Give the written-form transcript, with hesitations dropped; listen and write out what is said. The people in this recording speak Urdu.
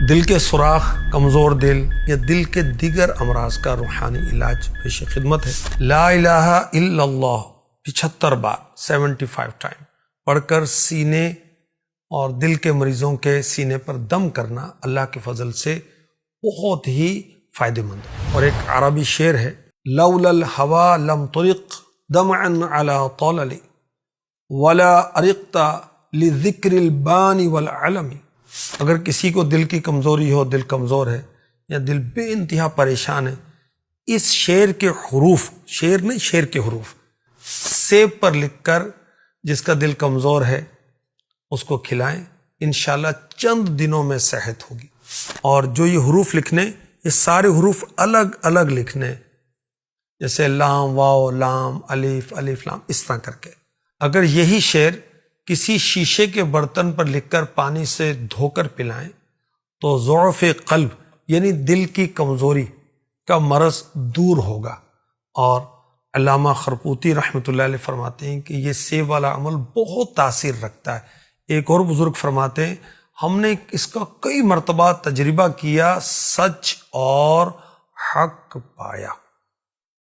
دل کے سوراخ، کمزور دل یا دل کے دیگر امراض کا روحانی علاج پیش خدمت ہے۔ لا الہ الا اللہ 75 بار 75 ٹائم پڑھ کر سینے اور دل کے مریضوں کے سینے پر دم کرنا اللہ کے فضل سے بہت ہی فائدہ مند ہے۔ اور ایک عربی شعر ہے، لولا الہوا لم طرق دمعا علی طلل ولا ارقت لذکر البانی والعلم۔ اگر کسی کو دل کی کمزوری ہو، دل کمزور ہے یا دل بے انتہا پریشان ہے، اس شعر کے حروف، شعر نہیں شعر کے حروف سیب پر لکھ کر جس کا دل کمزور ہے اس کو کھلائیں، انشاءاللہ چند دنوں میں صحت ہوگی۔ اور جو یہ حروف لکھنے، یہ سارے حروف الگ الگ لکھنے، جیسے لام واو لام الف الف لام، اس طرح کر کے۔ اگر یہی شعر کسی شیشے کے برتن پر لکھ کر پانی سے دھو کر پلائیں تو ضعف قلب یعنی دل کی کمزوری کا مرض دور ہوگا۔ اور علامہ خرقوطی رحمۃ اللہ علیہ فرماتے ہیں کہ یہ سیب والا عمل بہت تاثیر رکھتا ہے۔ ایک اور بزرگ فرماتے ہیں، ہم نے اس کا کئی مرتبہ تجربہ کیا، سچ اور حق پایا۔